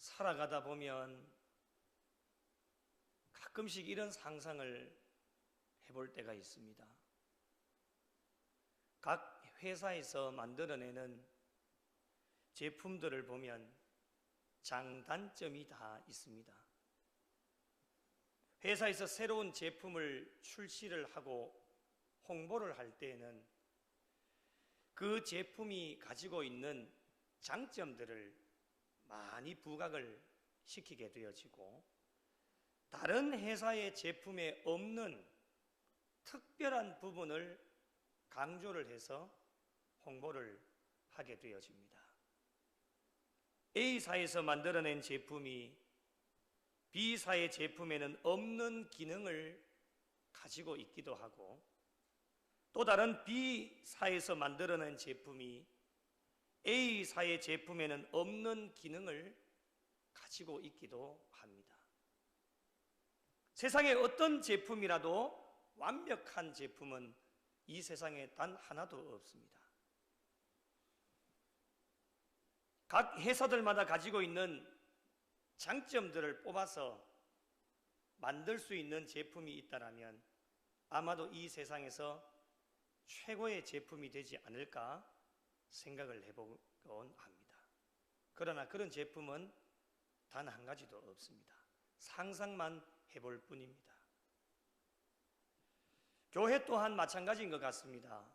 살아가다 보면 가끔씩 이런 상상을 해볼 때가 있습니다. 각 회사에서 만들어내는 제품들을 보면 장단점이 다 있습니다. 회사에서 새로운 제품을 출시를 하고 홍보를 할 때에는 그 제품이 가지고 있는 장점들을 많이 부각을 시키게 되어지고, 다른 회사의 제품에 없는 특별한 부분을 강조를 해서 홍보를 하게 되어집니다. A사에서 만들어낸 제품이 B사의 제품에는 없는 기능을 가지고 있기도 하고, 또 다른 B사에서 만들어낸 제품이 A사의 제품에는 없는 기능을 가지고 있기도 합니다. 세상에 어떤 제품이라도 완벽한 제품은 이 세상에 단 하나도 없습니다. 각 회사들마다 가지고 있는 장점들을 뽑아서 만들 수 있는 제품이 있다면 아마도 이 세상에서 최고의 제품이 되지 않을까 생각을 해보곤 합니다. 그러나 그런 제품은 단 한 가지도 없습니다. 상상만 해볼 뿐입니다. 교회 또한 마찬가지인 것 같습니다.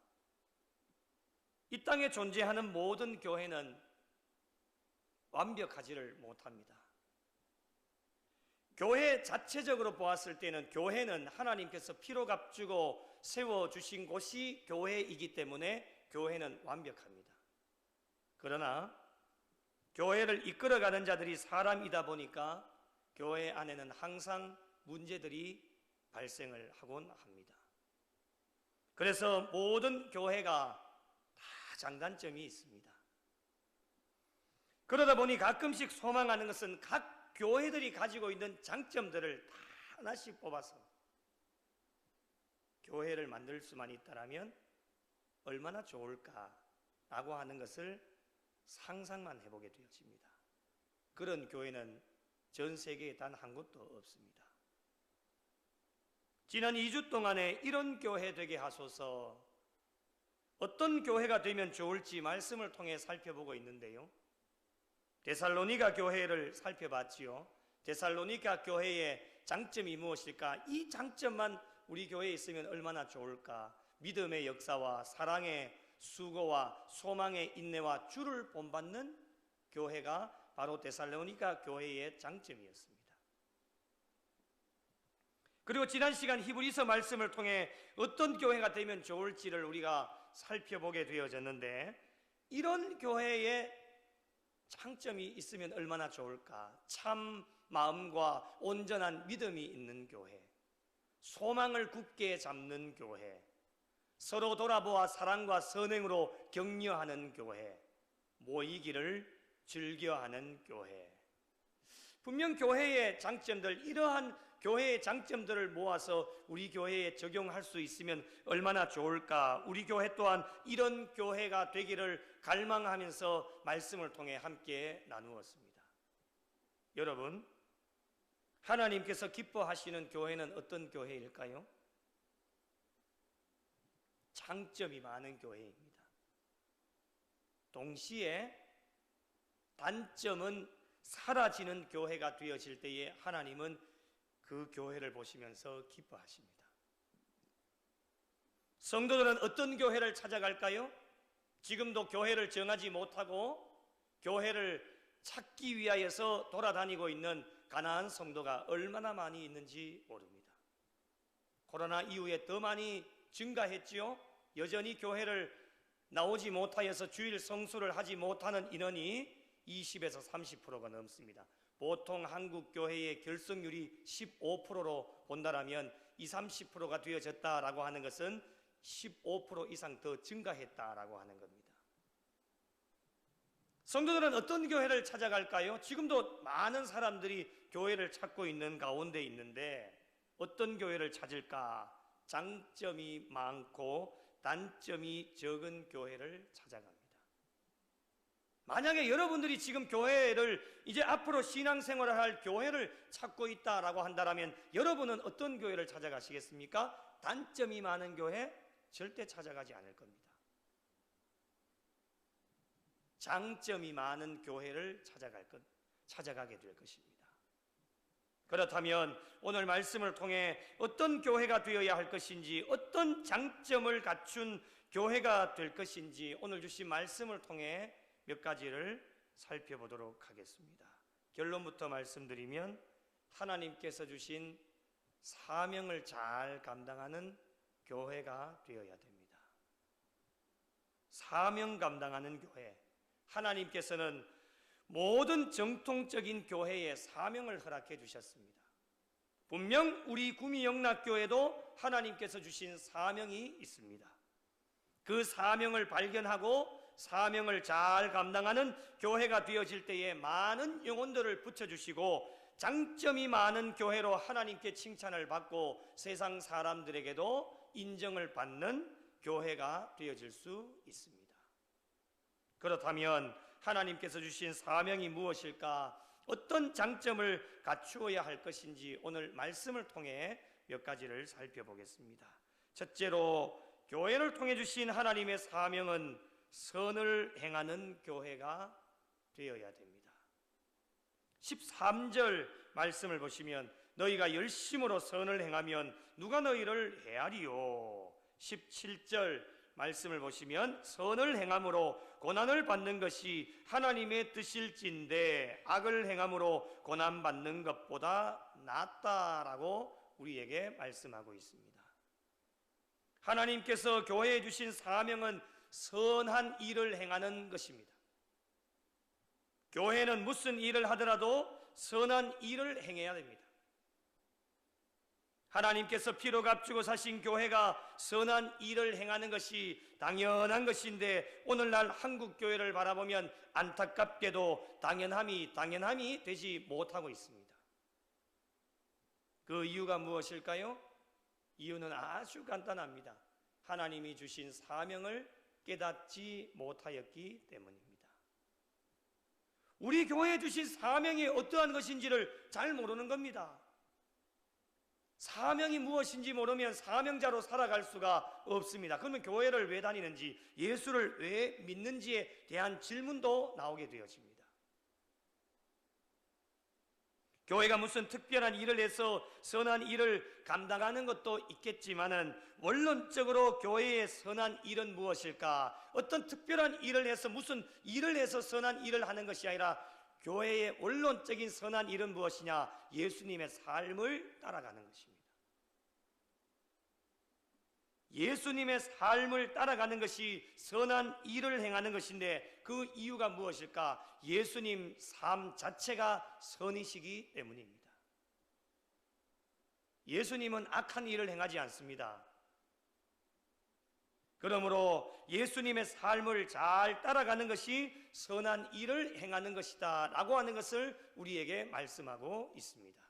이 땅에 존재하는 모든 교회는 완벽하지를 못합니다. 교회 자체적으로 보았을 때는 교회는 하나님께서 피로 값주고 세워주신 곳이 교회이기 때문에 교회는 완벽합니다. 그러나 교회를 이끌어가는 자들이 사람이다 보니까 교회 안에는 항상 문제들이 발생을 하곤 합니다. 그래서 모든 교회가 다 장단점이 있습니다. 그러다 보니 가끔씩 소망하는 것은 각 교회들이 가지고 있는 장점들을 다 하나씩 뽑아서 교회를 만들 수만 있다면 얼마나 좋을까라고 하는 것을 상상만 해보게 되어집니다. 그런 교회는 전 세계에 단 한 곳도 없습니다. 지난 2주 동안에 이런 교회 되게 하소서, 어떤 교회가 되면 좋을지 말씀을 통해 살펴보고 있는데요, 데살로니가 교회를 살펴봤지요. 데살로니가 교회의 장점이 무엇일까? 이 장점만 우리 교회에 있으면 얼마나 좋을까? 믿음의 역사와 사랑의 수고와 소망의 인내와 주를 본받는 교회가 바로 데살로니가 교회의 장점이었습니다. 그리고 지난 시간 히브리서 말씀을 통해 어떤 교회가 되면 좋을지를 우리가 살펴보게 되어졌는데, 이런 교회의 장점이 있으면 얼마나 좋을까? 참 마음과 온전한 믿음이 있는 교회, 소망을 굳게 잡는 교회, 서로 돌아보아 사랑과 선행으로 격려하는 교회, 모이기를 즐겨하는 교회. 분명 교회의 장점들, 이러한 교회의 장점들을 모아서 우리 교회에 적용할 수 있으면 얼마나 좋을까? 우리 교회 또한 이런 교회가 되기를 갈망하면서 말씀을 통해 함께 나누었습니다. 여러분, 하나님께서 기뻐하시는 교회는 어떤 교회일까요? 장점이 많은 교회입니다. 동시에 단점은 사라지는 교회가 되어질 때에 하나님은 그 교회를 보시면서 기뻐하십니다. 성도들은 어떤 교회를 찾아갈까요? 지금도 교회를 정하지 못하고 교회를 찾기 위하여서 돌아다니고 있는 가난한 성도가 얼마나 많이 있는지 모릅니다. 코로나 이후에 더 많이 증가했지요. 여전히 교회를 나오지 못하여서 주일 성수를 하지 못하는 인원이 20에서 30%가 넘습니다. 보통 한국 교회의 결성률이 15%로 본다라면 20, 30%가 되어졌다라고 하는 것은 15% 이상 더 증가했다라고 하는 겁니다. 성도들은 어떤 교회를 찾아갈까요? 지금도 많은 사람들이 교회를 찾고 있는 가운데 있는데 어떤 교회를 찾을까? 장점이 많고 단점이 적은 교회를 찾아갑니다. 만약에 여러분들이 지금 교회를 이제 앞으로 신앙생활을 할 교회를 찾고 있다라고 한다면 여러분은 어떤 교회를 찾아가시겠습니까? 단점이 많은 교회 절대 찾아가지 않을 겁니다. 장점이 많은 교회를 찾아가게 될 것입니다. 그렇다면 오늘 말씀을 통해 어떤 교회가 되어야 할 것인지, 어떤 장점을 갖춘 교회가 될 것인지 오늘 주신 말씀을 통해 몇 가지를 살펴보도록 하겠습니다. 결론부터 말씀드리면 하나님께서 주신 사명을 잘 감당하는 교회가 되어야 됩니다. 사명 감당하는 교회. 하나님께서는 모든 정통적인 교회에 사명을 허락해 주셨습니다. 분명 우리 구미영락교회도 하나님께서 주신 사명이 있습니다. 그 사명을 발견하고 사명을 잘 감당하는 교회가 되어질 때에 많은 영혼들을 붙여주시고 장점이 많은 교회로 하나님께 칭찬을 받고 세상 사람들에게도 인정을 받는 교회가 되어질 수 있습니다. 그렇다면 하나님께서 주신 사명이 무엇일까? 어떤 장점을 갖추어야 할 것인지 오늘 말씀을 통해 몇 가지를 살펴보겠습니다. 첫째로 교회를 통해 주신 하나님의 사명은 선을 행하는 교회가 되어야 됩니다. 13절 말씀을 보시면 너희가 열심으로 선을 행하면 누가 너희를 해하리요. 17절 말씀을 보시면 선을 행함으로 고난을 받는 것이 하나님의 뜻일진데 악을 행함으로 고난받는 것보다 낫다라고 우리에게 말씀하고 있습니다. 하나님께서 교회에 주신 사명은 선한 일을 행하는 것입니다. 교회는 무슨 일을 하더라도 선한 일을 행해야 됩니다. 하나님께서 피로 값주고 사신 교회가 선한 일을 행하는 것이 당연한 것인데 오늘날 한국 교회를 바라보면 안타깝게도 당연함이 되지 못하고 있습니다. 그 이유가 무엇일까요? 이유는 아주 간단합니다. 하나님이 주신 사명을 깨닫지 못하였기 때문입니다. 우리 교회에 주신 사명이 어떠한 것인지를 잘 모르는 겁니다. 사명이 무엇인지 모르면 사명자로 살아갈 수가 없습니다. 그러면 교회를 왜 다니는지, 예수를 왜 믿는지에 대한 질문도 나오게 되어집니다. 교회가 무슨 특별한 일을 해서 선한 일을 감당하는 것도 있겠지만은 원론적으로 교회의 선한 일은 무엇일까? 어떤 특별한 일을 해서 무슨 일을 해서 선한 일을 하는 것이 아니라 교회의 원론적인 선한 일은 무엇이냐? 예수님의 삶을 따라가는 것입니다. 예수님의 삶을 따라가는 것이 선한 일을 행하는 것인데 그 이유가 무엇일까? 예수님 삶 자체가 선이시기 때문입니다. 예수님은 악한 일을 행하지 않습니다. 그러므로 예수님의 삶을 잘 따라가는 것이 선한 일을 행하는 것이다 라고 하는 것을 우리에게 말씀하고 있습니다.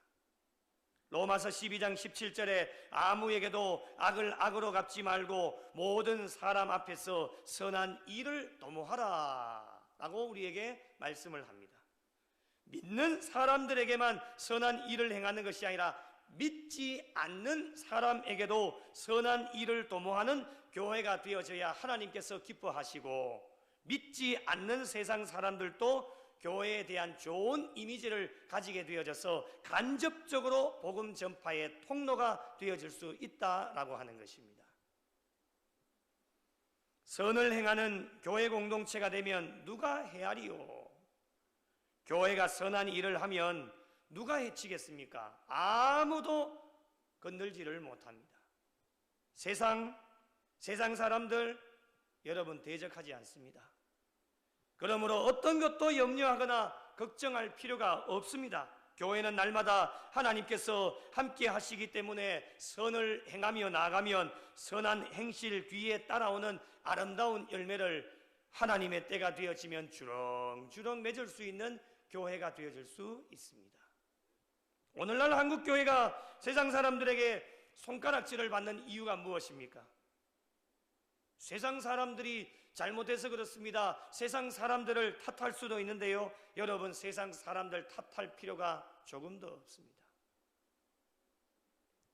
로마서 12장 17절에 아무에게도 악을 악으로 갚지 말고 모든 사람 앞에서 선한 일을 도모하라 라고 우리에게 말씀을 합니다. 믿는 사람들에게만 선한 일을 행하는 것이 아니라 믿지 않는 사람에게도 선한 일을 도모하는 교회가 되어져야 하나님께서 기뻐하시고 믿지 않는 세상 사람들도 교회에 대한 좋은 이미지를 가지게 되어져서 간접적으로 복음 전파의 통로가 되어질 수 있다라고 하는 것입니다. 선을 행하는 교회 공동체가 되면 누가 헤아리요? 교회가 선한 일을 하면 누가 해치겠습니까? 아무도 건들지를 못합니다. 세상 사람들 여러분 대적하지 않습니다. 그러므로 어떤 것도 염려하거나 걱정할 필요가 없습니다. 교회는 날마다 하나님께서 함께 하시기 때문에 선을 행하며 나아가면 선한 행실 뒤에 따라오는 아름다운 열매를 하나님의 때가 되어지면 주렁주렁 맺을 수 있는 교회가 되어질 수 있습니다. 오늘날 한국 교회가 세상 사람들에게 손가락질을 받는 이유가 무엇입니까? 세상 사람들이 잘못해서 그렇습니다. 세상 사람들을 탓할 수도 있는데요, 여러분, 세상 사람들 탓할 필요가 조금도 없습니다.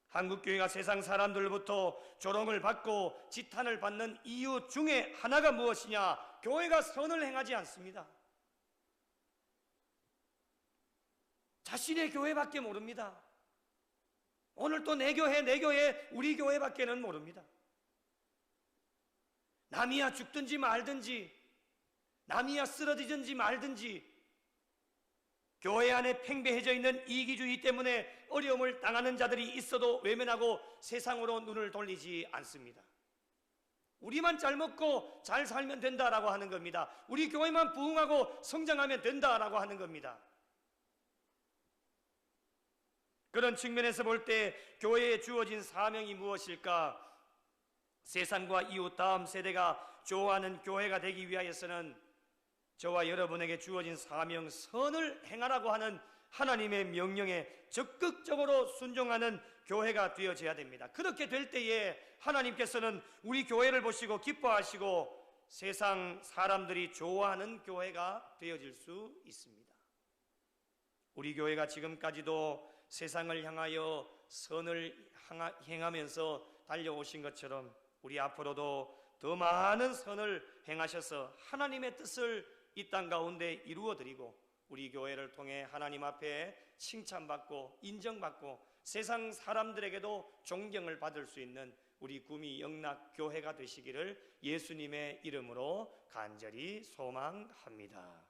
한국교회가 세상 사람들로부터 조롱을 받고 지탄을 받는 이유 중에 하나가 무엇이냐? 교회가 선을 행하지 않습니다. 자신의 교회밖에 모릅니다. 오늘 또 내 교회, 우리 교회밖에는 모릅니다. 남이야 죽든지 말든지, 남이야 쓰러지든지 말든지, 교회 안에 팽배해져 있는 이기주의 때문에 어려움을 당하는 자들이 있어도 외면하고 세상으로 눈을 돌리지 않습니다. 우리만 잘 먹고 잘 살면 된다라고 하는 겁니다. 우리 교회만 부흥하고 성장하면 된다라고 하는 겁니다. 그런 측면에서 볼 때 교회에 주어진 사명이 무엇일까? 세상과 이웃 다음 세대가 좋아하는 교회가 되기 위하여서는 저와 여러분에게 주어진 사명, 선을 행하라고 하는 하나님의 명령에 적극적으로 순종하는 교회가 되어져야 됩니다. 그렇게 될 때에 하나님께서는 우리 교회를 보시고 기뻐하시고 세상 사람들이 좋아하는 교회가 되어질 수 있습니다. 우리 교회가 지금까지도 세상을 향하여 선을 행하면서 달려오신 것처럼 우리 앞으로도 더 많은 선을 행하셔서 하나님의 뜻을 이 땅 가운데 이루어드리고 우리 교회를 통해 하나님 앞에 칭찬받고 인정받고 세상 사람들에게도 존경을 받을 수 있는 우리 구미 영락교회가 되시기를 예수님의 이름으로 간절히 소망합니다.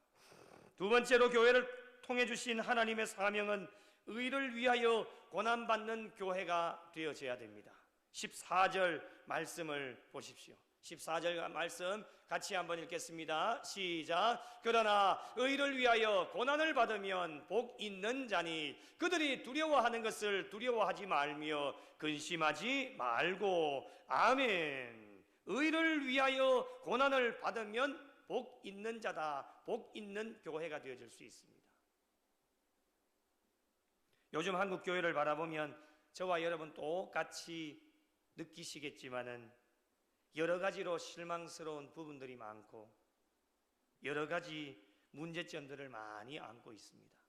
두 번째로 교회를 통해 주신 하나님의 사명은 의를 위하여 고난받는 교회가 되어져야 됩니다. 14절 말씀을 보십시오. 14절 말씀 같이 한번 읽겠습니다. 시작. 그러나 의를 위하여 고난을 받으면 복 있는 자니 그들이 두려워하는 것을 두려워하지 말며 근심하지 말고. 아멘. 의를 위하여 고난을 받으면 복 있는 자다, 복 있는 교회가 되어질 수 있습니다. 요즘 한국 교회를 바라보면 저와 여러분 똑같이 느끼시겠지만은 여러 가지로 실망스러운 부분들이 많고 여러 가지 문제점들을 많이 안고 있습니다.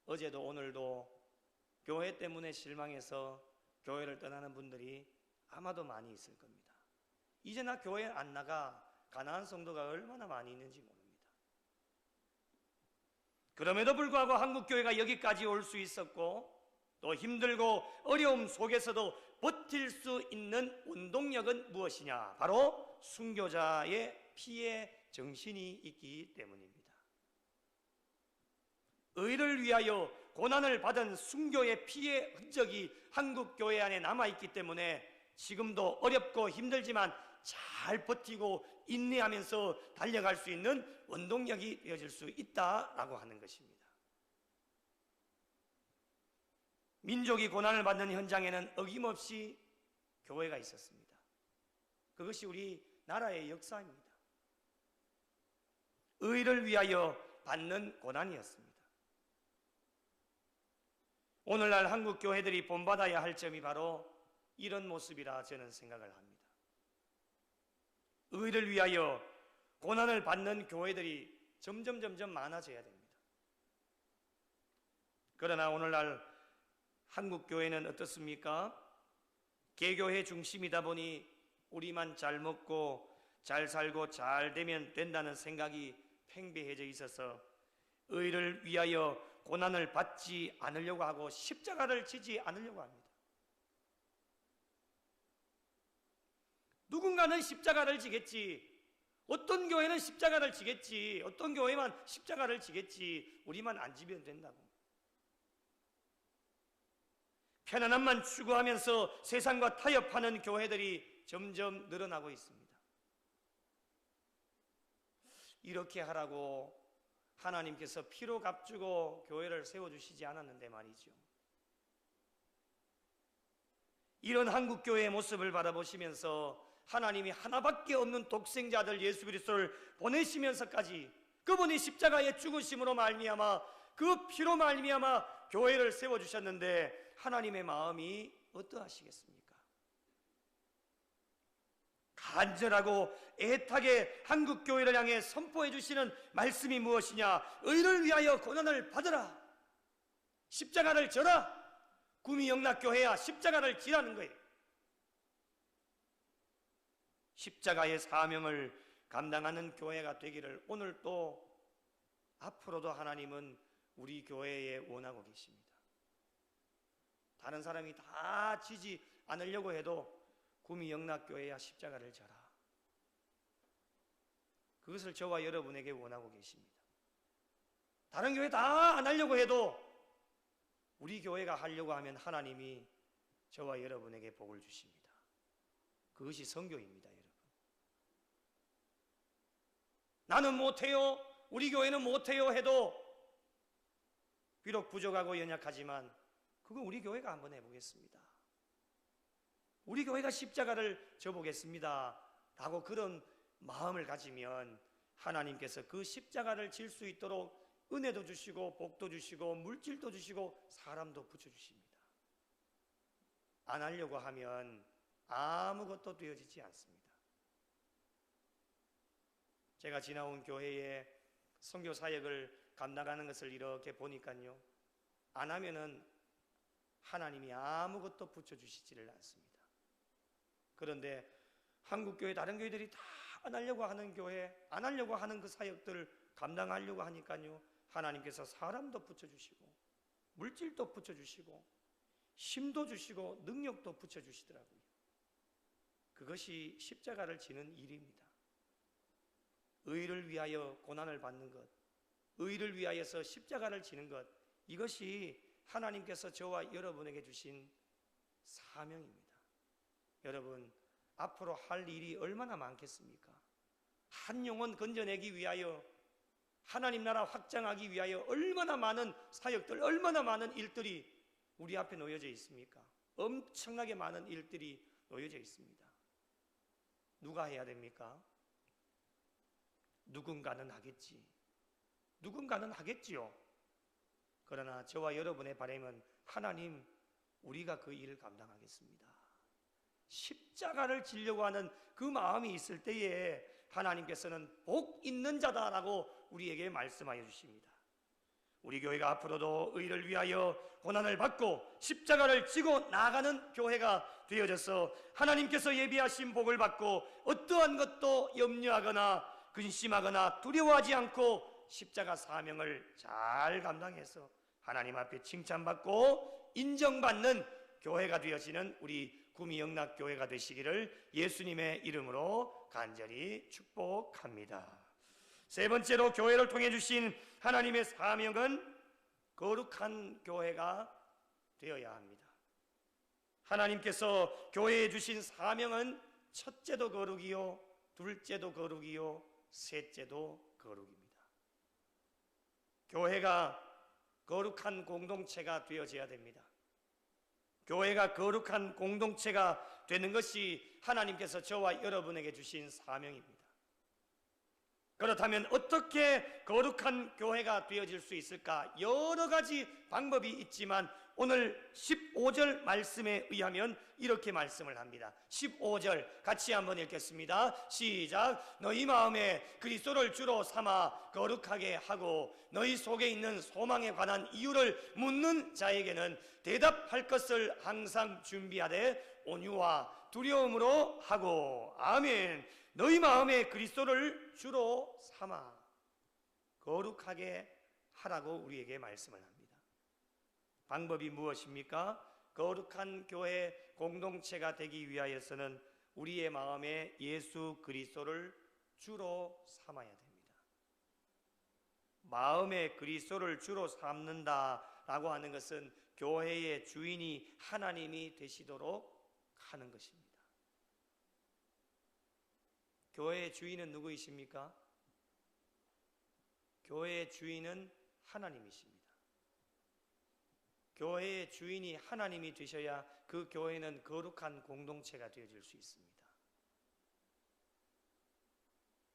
어제도 오늘도 교회 때문에 실망해서 교회를 떠나는 분들이 아마도 많이 있을 겁니다. 이제 나 교회 안 나가, 가난한 성도가 얼마나 많이 있는지 모릅니다. 그럼에도 불구하고 한국 교회가 여기까지 올 수 있었고 또 힘들고 어려움 속에서도 버틸 수 있는 원동력은 무엇이냐? 바로 순교자의 피의 정신이 있기 때문입니다. 의를 위하여 고난을 받은 순교의 피의 흔적이 한국 교회 안에 남아있기 때문에 지금도 어렵고 힘들지만 잘 버티고 인내하면서 달려갈 수 있는 원동력이 되어질 수 있다라고 하는 것입니다. 민족이 고난을 받는 현장에는 어김없이 교회가 있었습니다. 그것이 우리 나라의 역사입니다. 의를 위하여 받는 고난이었습니다. 오늘날 한국 교회들이 본받아야 할 점이 바로 이런 모습이라 저는 생각을 합니다. 의를 위하여 고난을 받는 교회들이 점점 많아져야 됩니다. 그러나 오늘날 한국 교회는 어떻습니까? 개교회 중심이다 보니 우리만 잘 먹고 잘 살고 잘 되면 된다는 생각이 팽배해져 있어서 의를 위하여 고난을 받지 않으려고 하고 십자가를 지지 않으려고 합니다. 누군가는 십자가를 지겠지, 어떤 교회는 십자가를 지겠지, 어떤 교회만 십자가를 지겠지, 우리만 안 지면 된다고. 편안함만 추구하면서 세상과 타협하는 교회들이 점점 늘어나고 있습니다. 이렇게 하라고 하나님께서 피로 값주고 교회를 세워주시지 않았는데 말이죠. 이런 한국 교회의 모습을 바라보시면서 하나님이 하나밖에 없는 독생자들 예수 그리스도를 보내시면서까지 그분이 십자가의 죽으심으로 말미암아 그 피로 말미암아 교회를 세워주셨는데 하나님의 마음이 어떠하시겠습니까? 간절하고 애타게 한국 교회를 향해 선포해 주시는 말씀이 무엇이냐? 의를 위하여 고난을 받으라. 십자가를 져라. 구미영락교회야, 십자가를 지라는 거예요. 십자가의 사명을 감당하는 교회가 되기를 오늘 또 앞으로도 하나님은 우리 교회에 원하고 계십니다. 다른 사람이 다 지지 않으려고 해도 구미영락교회야 십자가를 져라. 그것을 저와 여러분에게 원하고 계십니다. 다른 교회 다 안 하려고 해도 우리 교회가 하려고 하면 하나님이 저와 여러분에게 복을 주십니다. 그것이 선교입니다, 여러분. 나는 못해요, 우리 교회는 못해요 해도 비록 부족하고 연약하지만 그거 우리 교회가 한번 해보겠습니다. 우리 교회가 십자가를 져보겠습니다 라고 그런 마음을 가지면 하나님께서 그 십자가를 질 수 있도록 은혜도 주시고 복도 주시고 물질도 주시고 사람도 붙여주십니다. 안 하려고 하면 아무것도 되어지지 않습니다. 제가 지나온 교회에 선교 사역을 감당하는 것을 이렇게 보니까요, 안 하면은 하나님이 아무것도 붙여주시지를 않습니다. 그런데 한국 교회, 다른 교회들이 다 안 하려고 하는 교회, 안 하려고 하는 그 사역들을 감당하려고 하니까요, 하나님께서 사람도 붙여주시고 물질도 붙여주시고 힘도 주시고 능력도 붙여주시더라고요. 그것이 십자가를 지는 일입니다. 의를 위하여 고난을 받는 것, 의를 위하여서 십자가를 지는 것, 이것이 하나님께서 저와 여러분에게 주신 사명입니다. 여러분, 앞으로 할 일이 얼마나 많겠습니까? 한 영혼 건져내기 위하여, 하나님 나라 확장하기 위하여 얼마나 많은 사역들, 얼마나 많은 일들이 우리 앞에 놓여져 있습니까? 엄청나게 많은 일들이 놓여져 있습니다. 누가 해야 됩니까? 누군가는 하겠지. 누군가는 하겠지요. 그러나 저와 여러분의 바람은 하나님, 우리가 그 일을 감당하겠습니다. 십자가를 지려고 하는 그 마음이 있을 때에 하나님께서는 복 있는 자다라고 우리에게 말씀하여 주십니다. 우리 교회가 앞으로도 의를 위하여 고난을 받고 십자가를 지고 나아가는 교회가 되어져서 하나님께서 예비하신 복을 받고 어떠한 것도 염려하거나 근심하거나 두려워하지 않고 십자가 사명을 잘 감당해서 하나님 앞에 칭찬받고 인정받는 교회가 되어지는 우리 구미영락교회가 되시기를 예수님의 이름으로 간절히 축복합니다. 세 번째로 교회를 통해 주신 하나님의 사명은 거룩한 교회가 되어야 합니다. 하나님께서 교회에 주신 사명은 첫째도 거룩이요, 둘째도 거룩이요, 셋째도 거룩입니다. 교회가 거룩한 공동체가 되어져야 됩니다. 교회가 거룩한 공동체가 되는 것이 하나님께서 저와 여러분에게 주신 사명입니다. 그렇다면 어떻게 거룩한 교회가 되어질 수 있을까? 여러 가지 방법이 있지만 오늘 15절 말씀에 의하면 이렇게 말씀을 합니다. 15절 같이 한번 읽겠습니다. 시작. 너희 마음에 그리스도를 주로 삼아 거룩하게 하고 너희 속에 있는 소망에 관한 이유를 묻는 자에게는 대답할 것을 항상 준비하되 온유와 두려움으로 하고. 아멘. 너희 마음에 그리스도를 주로 삼아 거룩하게 하라고 우리에게 말씀을 합니다. 방법이 무엇입니까? 거룩한 교회 공동체가 되기 위하여서는 우리의 마음에 예수 그리스도를 주로 삼아야 됩니다. 마음에 그리스도를 주로 삼는다라고 하는 것은 교회의 주인이 하나님이 되시도록 하는 것입니다. 교회의 주인은 누구이십니까? 교회의 주인은 하나님이십니다. 교회의 주인이 하나님이 되셔야 그 교회는 거룩한 공동체가 되어질 수 있습니다.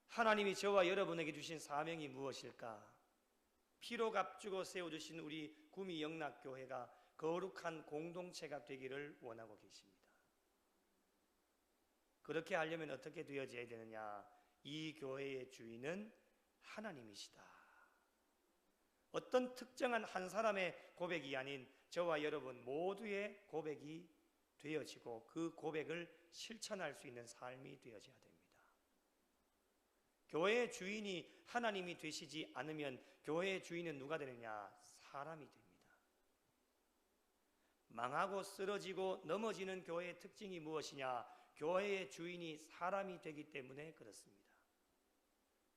하나님이 저와 여러분에게 주신 사명이 무엇일까? 피로 값주고 세워주신 우리 구미영락교회가 거룩한 공동체가 되기를 원하고 계십니다. 그렇게 하려면 어떻게 되어져야 되느냐? 이 교회의 주인은 하나님이시다. 어떤 특정한 한 사람의 고백이 아닌 저와 여러분 모두의 고백이 되어지고 그 고백을 실천할 수 있는 삶이 되어져야 됩니다. 교회의 주인이 하나님이 되시지 않으면 교회의 주인은 누가 되느냐? 사람이 됩니다. 망하고 쓰러지고 넘어지는 교회의 특징이 무엇이냐? 교회의 주인이 사람이 되기 때문에 그렇습니다.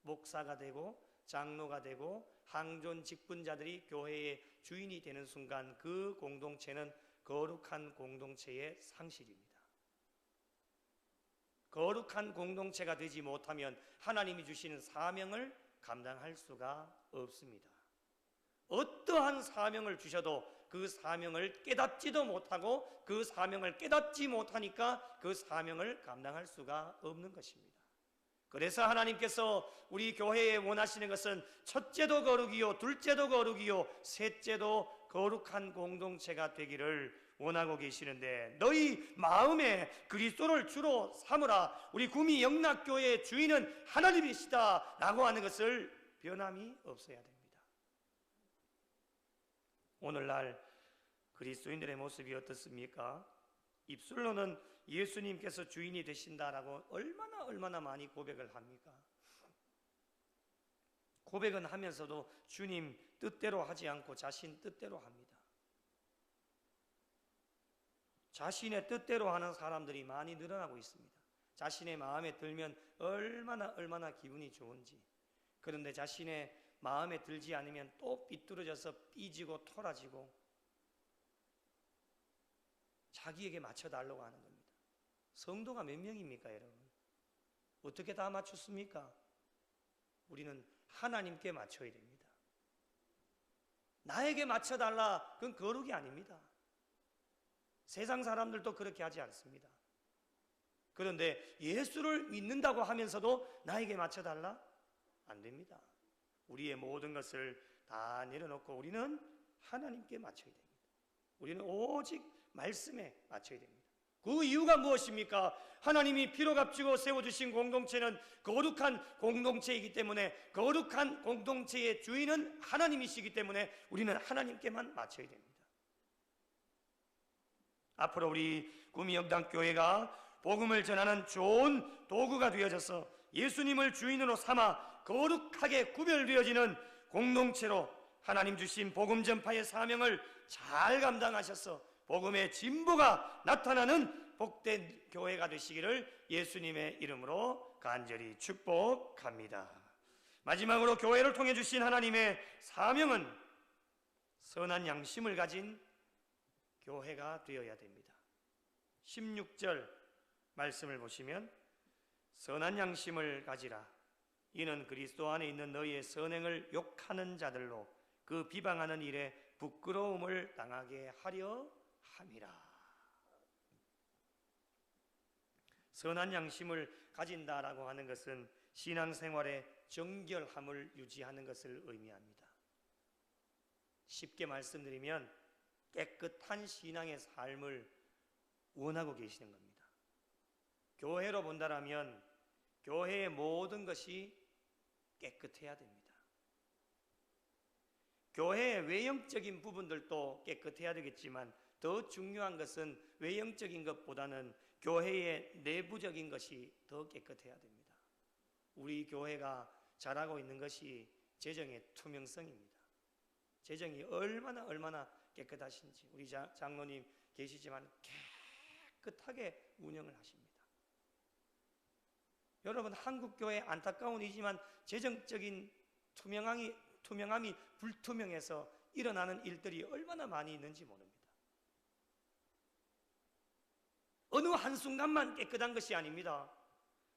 목사가 되고 장로가 되고 항존 직분자들이 교회의 주인이 되는 순간 그 공동체는 거룩한 공동체의 상실입니다. 거룩한 공동체가 되지 못하면 하나님이 주시는 사명을 감당할 수가 없습니다. 어떠한 사명을 주셔도 그 사명을 깨닫지도 못하고 그 사명을 깨닫지 못하니까 그 사명을 감당할 수가 없는 것입니다. 그래서 하나님께서 우리 교회에 원하시는 것은 첫째도 거룩이요, 둘째도 거룩이요, 셋째도 거룩한 공동체가 되기를 원하고 계시는데, 너희 마음에 그리스도를 주로 삼으라, 우리 구미 영락교회의 주인은 하나님이시다 라고 하는 것을 변함이 없어야 됩니다. 오늘날 그리스도인들의 모습이 어떻습니까? 입술로는 예수님께서 주인이 되신다라고 얼마나 많이 고백을 합니까? 고백은 하면서도 주님 뜻대로 하지 않고 자신 뜻대로 합니다. 자신의 뜻대로 하는 사람들이 많이 늘어나고 있습니다. 자신의 마음에 들면 얼마나 기분이 좋은지. 그런데 자신의 마음에 들지 않으면 또 삐뚤어져서 삐지고 토라지고 자기에게 맞춰달라고 하는 겁니다. 성도가 몇 명입니까, 여러분? 어떻게 다 맞췄습니까? 우리는 하나님께 맞춰야 됩니다. 나에게 맞춰달라, 그건 거룩이 아닙니다. 세상 사람들도 그렇게 하지 않습니다. 그런데 예수를 믿는다고 하면서도 나에게 맞춰달라? 안 됩니다. 우리의 모든 것을 다 내려놓고 우리는 하나님께 맞춰야 됩니다. 우리는 오직 말씀에 맞춰야 됩니다. 그 이유가 무엇입니까? 하나님이 피로 값지고 세워주신 공동체는 거룩한 공동체이기 때문에, 거룩한 공동체의 주인은 하나님이시기 때문에 우리는 하나님께만 맞춰야 됩니다. 앞으로 우리 구미영당교회가 복음을 전하는 좋은 도구가 되어져서 예수님을 주인으로 삼아 거룩하게 구별되어지는 공동체로 하나님 주신 복음 전파의 사명을 잘 감당하셔서 복음의 진보가 나타나는 복된 교회가 되시기를 예수님의 이름으로 간절히 축복합니다. 마지막으로 교회를 통해 주신 하나님의 사명은 선한 양심을 가진 교회가 되어야 됩니다. 16절 말씀을 보시면 선한 양심을 가지라. 이는 그리스도 안에 있는 너희의 선행을 욕하는 자들로 그 비방하는 일에 부끄러움을 당하게 하려 함이라. 선한 양심을 가진다라고 하는 것은 신앙생활의 정결함을 유지하는 것을 의미합니다. 쉽게 말씀드리면 깨끗한 신앙의 삶을 원하고 계시는 겁니다. 교회로 본다라면 교회의 모든 것이 깨끗해야 됩니다. 교회의 외형적인 부분들도 깨끗해야 되겠지만 더 중요한 것은 외형적인 것보다는 교회의 내부적인 것이 더 깨끗해야 됩니다. 우리 교회가 잘하고 있는 것이 재정의 투명성입니다. 재정이 얼마나 깨끗하신지. 우리 장로님 계시지만 깨끗하게 운영을 하십니다. 여러분, 한국교회 안타까운 일이지만 재정적인 투명함이 불투명해서 일어나는 일들이 얼마나 많이 있는지 모릅니다. 어느 한순간만 깨끗한 것이 아닙니다.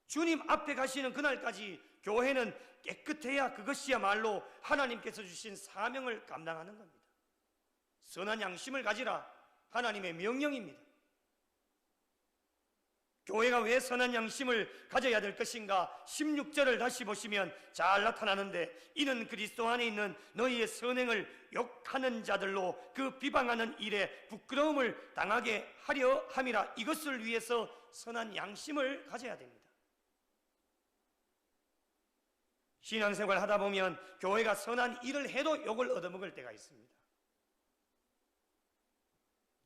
주님 앞에 가시는 그날까지 교회는 깨끗해야 그것이야말로 하나님께서 주신 사명을 감당하는 겁니다. 선한 양심을 가지라, 하나님의 명령입니다. 교회가 왜 선한 양심을 가져야 될 것인가? 16절을 다시 보시면 잘 나타나는데, 이는 그리스도 안에 있는 너희의 선행을 욕하는 자들로 그 비방하는 일에 부끄러움을 당하게 하려 함이라. 이것을 위해서 선한 양심을 가져야 됩니다. 신앙생활 하다 보면 교회가 선한 일을 해도 욕을 얻어먹을 때가 있습니다.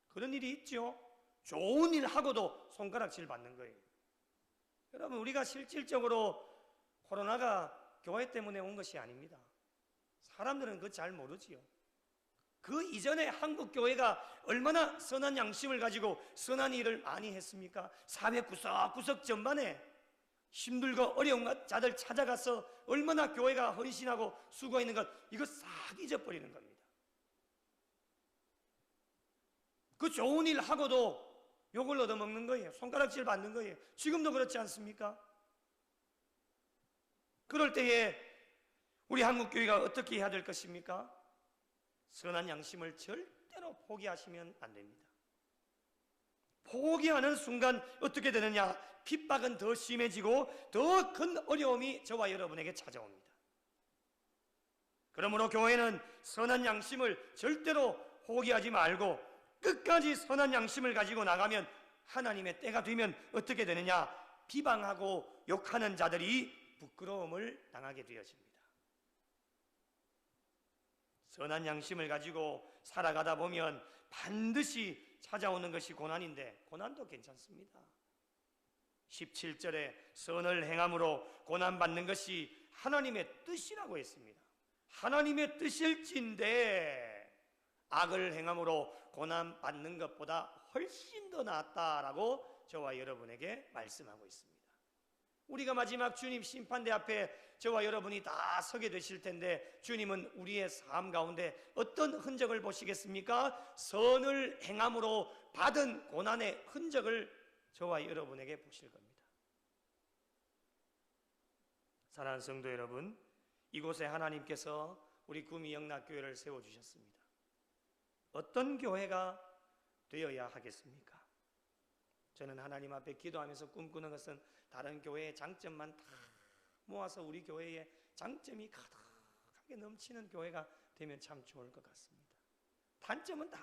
그런 일이 있죠. 좋은 일 하고도 손가락질 받는 거예요. 여러분, 우리가 실질적으로 코로나가 교회 때문에 온 것이 아닙니다. 사람들은 그거 잘 모르지요. 그 이전에 한국 교회가 얼마나 선한 양심을 가지고 선한 일을 많이 했습니까? 사회 구석구석 전반에 힘들고 어려운 자들 찾아가서 얼마나 교회가 헌신하고 수고했는 것, 이거 싹 잊어버리는 겁니다. 그 좋은 일 하고도 욕을 얻어먹는 거예요. 손가락질 받는 거예요. 지금도 그렇지 않습니까? 그럴 때에 우리 한국교회가 어떻게 해야 될 것입니까? 선한 양심을 절대로 포기하시면 안 됩니다. 포기하는 순간 어떻게 되느냐? 핍박은 더 심해지고 더 큰 어려움이 저와 여러분에게 찾아옵니다. 그러므로 교회는 선한 양심을 절대로 포기하지 말고 끝까지 선한 양심을 가지고 나가면 하나님의 때가 되면 어떻게 되느냐? 비방하고 욕하는 자들이 부끄러움을 당하게 되어집니다. 선한 양심을 가지고 살아가다 보면 반드시 찾아오는 것이 고난인데, 고난도 괜찮습니다. 17절에 선을 행함으로 고난받는 것이 하나님의 뜻이라고 했습니다. 하나님의 뜻일진데 악을 행함으로 고난받는 것보다 훨씬 더 낫다라고 저와 여러분에게 말씀하고 있습니다. 우리가 마지막 주님 심판대 앞에 저와 여러분이 다 서게 되실 텐데, 주님은 우리의 삶 가운데 어떤 흔적을 보시겠습니까? 선을 행함으로 받은 고난의 흔적을 저와 여러분에게 보실 겁니다. 사랑하는 성도 여러분, 이곳에 하나님께서 우리 구미 영락교회를 세워주셨습니다. 어떤 교회가 되어야 하겠습니까? 저는 하나님 앞에 기도하면서 꿈꾸는 것은 다른 교회의 장점만 다 모아서 우리 교회의 장점이 가득하게 넘치는 교회가 되면 참 좋을 것 같습니다. 단점은 다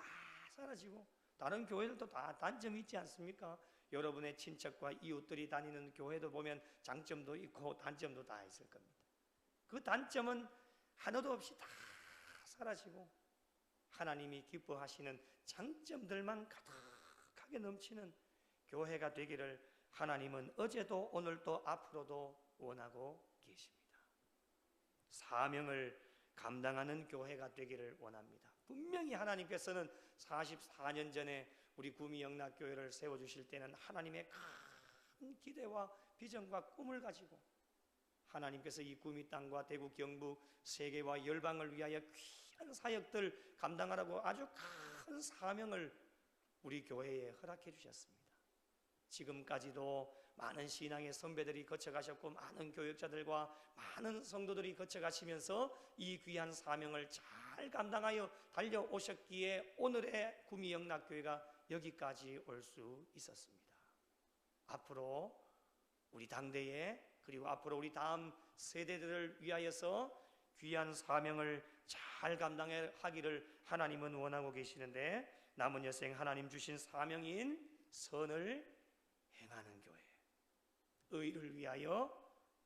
사라지고, 다른 교회들도 다 단점이 있지 않습니까? 여러분의 친척과 이웃들이 다니는 교회도 보면 장점도 있고 단점도 다 있을 겁니다. 그 단점은 하나도 없이 다 사라지고 하나님이 기뻐하시는 장점들만 가득하게 넘치는 교회가 되기를 하나님은 어제도 오늘도 앞으로도 원하고 계십니다. 사명을 감당하는 교회가 되기를 원합니다. 분명히 하나님께서는 44년 전에 우리 구미 영락교회를 세워주실 때는 하나님의 큰 기대와 비전과 꿈을 가지고 하나님께서 이 구미 땅과 대구 경북 세계와 열방을 위하여 귀한 사역들 감당하라고 아주 큰 사명을 우리 교회에 허락해 주셨습니다. 지금까지도 많은 신앙의 선배들이 거쳐가셨고 많은 교역자들과 많은 성도들이 거쳐가시면서 이 귀한 사명을 잘 감당하여 달려오셨기에 오늘의 구미 영락교회가 여기까지 올 수 있었습니다. 앞으로 우리 당대에, 그리고 앞으로 우리 다음 세대들을 위하여서 귀한 사명을 잘 감당하기를 하나님은 원하고 계시는데, 남은 여생 하나님 주신 사명인 선을 행하는 교회, 의를 위하여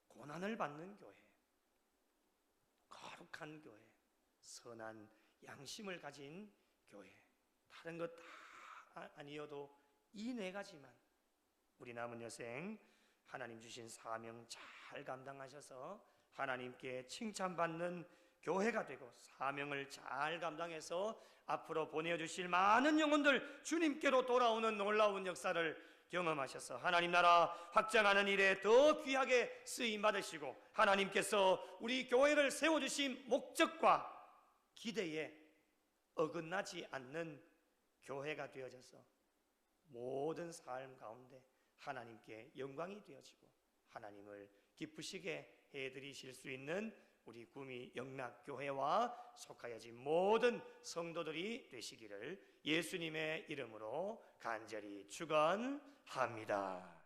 고난을 받는 교회, 거룩한 교회, 선한 양심을 가진 교회, 다른 것 다 아니어도 이 네 가지만 우리 남은 여생 하나님 주신 사명 잘 감당하셔서 하나님께 칭찬받는 교회가 되고, 사명을 잘 감당해서 앞으로 보내주실 많은 영혼들 주님께로 돌아오는 놀라운 역사를 경험하셔서 하나님 나라 확장하는 일에 더 귀하게 쓰임 받으시고, 하나님께서 우리 교회를 세워주신 목적과 기대에 어긋나지 않는 교회가 되어져서 모든 삶 가운데 하나님께 영광이 되어지고 하나님을 기쁘시게 해드리실 수 있는 우리 구미 영락교회와 속하여진 모든 성도들이 되시기를 예수님의 이름으로 간절히 축원합니다.